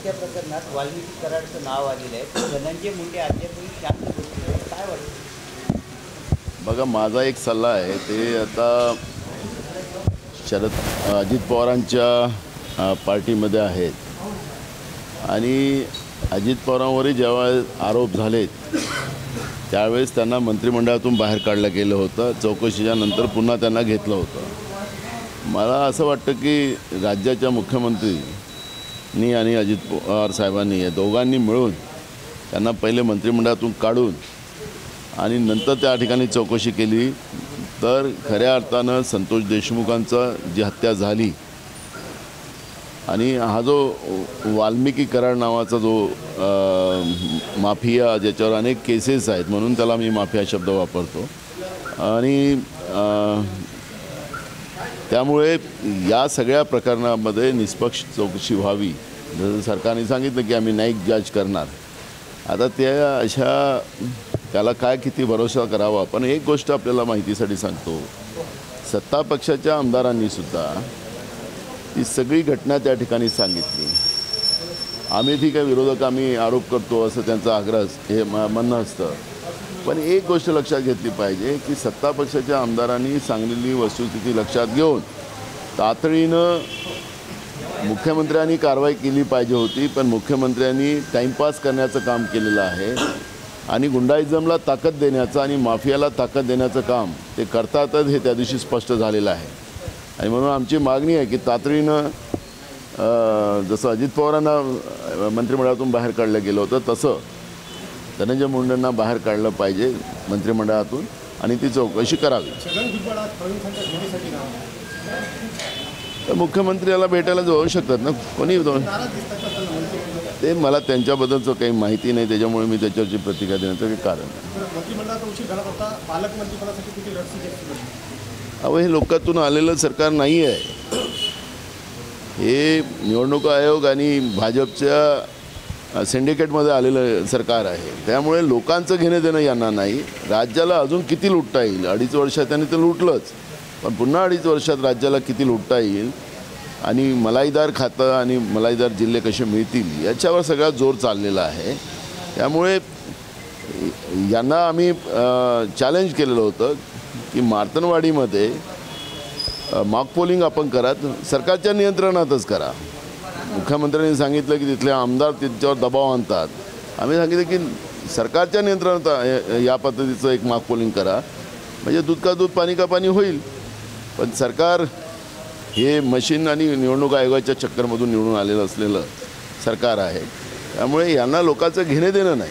हत्या प्रकरणात वाल्मिकी कराडचं नाव आलेलं आहे, तर धनंजय मुंडे अद्यापही शांत बसलेले आहेत. काय वाटतं? बघा, माझा एक सल्ला आहे, ते आता अजित पवारांच्या पार्टीमध्ये आहेत आणि अजित पवारांवरही जेव्हा आरोप झालेत त्यावेळेस त्यांना मंत्रिमंडळातून बाहेर काढलं गेलं होतं. चौकशीच्या नंतर पुन्हा त्यांना घेतलं होतं. मला असं वाटतं की राज्याच्या मुख्यमंत्रींनी आणि अजित पवार साहेबांनी या दोघांनी मिळून त्यांना पहिले मंत्रिमंडळातून काढून आणि नंतर त्या ठिकाणी चौकशी केली तर खऱ्या अर्थानं संतोष देशमुखांचा जी हत्या झाली आणि हा जो वाल्मिकी कराड नावाचा जो माफिया, ज्याच्यावर अनेक केसेस आहेत म्हणून त्याला मी माफिया शब्द वापरतो, आणि त्यामुळे या सगळ्या प्रकरणामध्ये निष्पक्ष चौकशी व्हावी. जसं सरकारने सांगितलं की आम्ही न्यायिक जज करणार. आता त्या अशा त्याला काय किती भरोसा करावा. पण एक गोष्ट आपल्याला माहितीसाठी सांगतो, सत्ता पक्षाच्या आमदारांनीसुद्धा ही सगळी घटना त्या ठिकाणी सांगितली. आम्ही ठीक आहे, विरोधक आम्ही आरोप करतो असं त्यांचा आग्रह हे म्हणणं असतं. पण एक गोष्ट लक्षात घेतली पाहिजे की सत्ता पक्षाच्या आमदारांनी सांगलेली वस्तुस्थिती लक्षात घेऊन तातडीनं मुख्यमंत्र्यांनी कारवाई केली पाहिजे होती. पण मुख्यमंत्र्यांनी टाईमपास करण्याचं काम केलेलं आहे आणि गुंडाईजमला ताकद देण्याचं आणि माफियाला ताकद देण्याचं काम ते करतातच हे त्या दिवशी स्पष्ट झालेलं आहे. आणि म्हणून आमची मागणी आहे की तातडीनं जसं अजित पवारांना मंत्रिमंडळातून बाहेर काढलं गेलं होतं तसं धनंजय मुंडेंना बाहेर काढलं पाहिजे मंत्रिमंडळातून आणि ती चौकशी करावी. तर मुख्यमंत्र्याला भेटायला जाऊ शकतात ना कोणी दोन. ते मला त्यांच्याबद्दलचं काही माहिती नाही, त्याच्यामुळे मी त्याच्यावरची प्रतिक्रिया देण्याचं काही कारण नाही. अहो, हे लोकातून आलेलं सरकार नाही आहे. हे निवडणूक आयोग आणि भाजपच्या सिंडिकेटमध्ये आलेलं सरकार आहे. त्यामुळे लोकांचं घेणं देणं यांना नाही. राज्याला अजून किती लुटता येईल, 2.5 वर्षात त्यांनी ते लुटलंच, पण पुन्हा 2.5 वर्षात राज्याला किती लुटता येईल आणि मलाईदार खातं आणि मलाईदार जिल्हे कसे मिळतील याच्यावर सगळा जोर चाललेला आहे. त्यामुळे यांना आम्ही चॅलेंज केलेलं होतं की मार्तनवाडीमध्ये मॉक पोलिंग आपण करा, सरकारच्या नियंत्रणातच करा. मुख्यमंत्र्यांनी सांगितलं की तिथले आमदार त्यांच्यावर दबाव आणतात. आम्ही सांगितलं की सरकारच्या नियंत्रणात या पद्धतीचं एक मॉक पोलिंग करा, म्हणजे दूध का दूध पाणी का पाणी होईल. पण सरकार हे मशीन आणि निवडणूक आयोगाच्या चक्करमधून निवडून आलेलं असलेलं सरकार आहे. त्यामुळे यांना लोकांचं घेणे देणं नाही.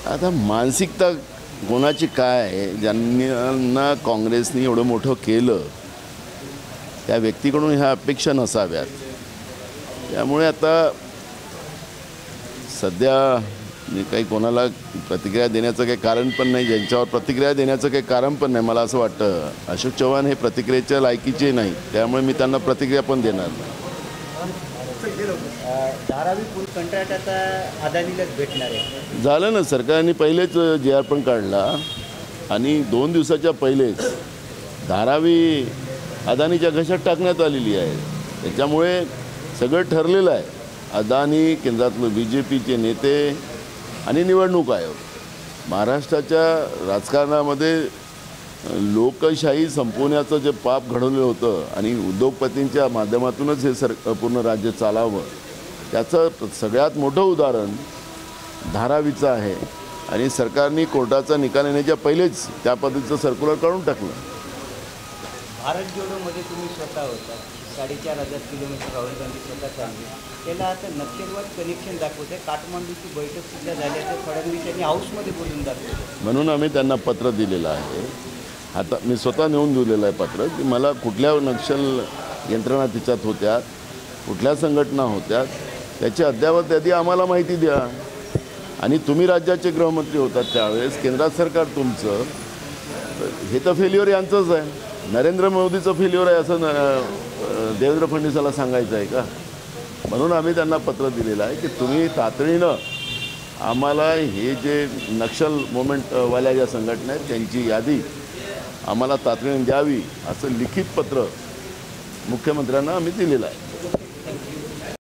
आता मानसिकता कोणाची काय आहे, ज्यांना काँग्रेसने एवढं मोठं केलं त्या व्यक्तीकडून ह्या अपेक्षा नसाव्यात. त्यामुळे आता सध्या काही कोणाला प्रतिक्रिया देण्याचं काही कारण पण नाही, ज्यांच्यावर प्रतिक्रिया देण्याचं काही कारण पण नाही. मला असं वाटतं अशोक चव्हाण हे प्रतिक्रियेच्या लायकीचे नाही, त्यामुळे मी त्यांना प्रतिक्रिया पण देणार नाही. धारावी पूल कंत्राट आता अदानीलाच भेटणार आहे. झालं ना, सरकारने पहिलेच JR पण काढला आणि 2 दिवसाच्या पहिलेच धारावी अदानीच्या घशात टाकण्यात आलेली आहे. त्याच्यामुळे सगळं ठरलेलं आहे. अदानी, केंद्रातलं BJPचे नेते आणि निवडणूक आयोग महाराष्ट्राच्या राजकारणामध्ये लोकशाही संपवण्याचं जे पाप घडवलं होतं आणि उद्योगपतींच्या माध्यमातूनच हे पूर्ण राज्य चालावं, त्याचं सगळ्यात मोठं उदाहरण धारावीचं आहे. आणि सरकारने कोर्टाचा निकाल येण्याच्या पहिलेच त्या पद्धतीचं सर्क्युलर काढून टाकलं. भारत जोडोमध्ये तुम्ही स्वतः होता, 4,500 किलोमीटर राहुल गांधी स्वतः चालली, त्याला आता नक्षलवाद कनेक्शन दाखवते. काठमांडूची बैठक सुद्धा झाल्याचं फडणवीस यांनी हाऊसमध्ये बोलून दाखवलं. म्हणून आम्ही त्यांना पत्र दिलेलं आहे. आता मी स्वतः नेऊन दिलेलं आहे पत्र की मला कुठल्या नक्षल यंत्रणा तिच्यात होत्या, कुठल्या संघटना होत्या, त्याची अद्ययावत यादी आम्हाला माहिती द्या. आणि तुम्ही राज्याचे गृहमंत्री होतात त्यावेळेस केंद्रात सरकार तुमचं, हे तर फेल्युअर यांचंच आहे. नरेंद्र मोदीचं फेल्युअर आहे असं देवेंद्र फडणवीसाला सांगायचं आहे का? म्हणून आम्ही त्यांना पत्र दिलेलं आहे की तुम्ही तातडीनं आम्हाला हे जे नक्षल मुवमेंटवाल्या ज्या संघटना आहेत त्यांची यादी आम्हाला तातडीने द्यावी असं लिखित पत्र मुख्यमंत्र्यांना आम्ही दिलेलं आहे.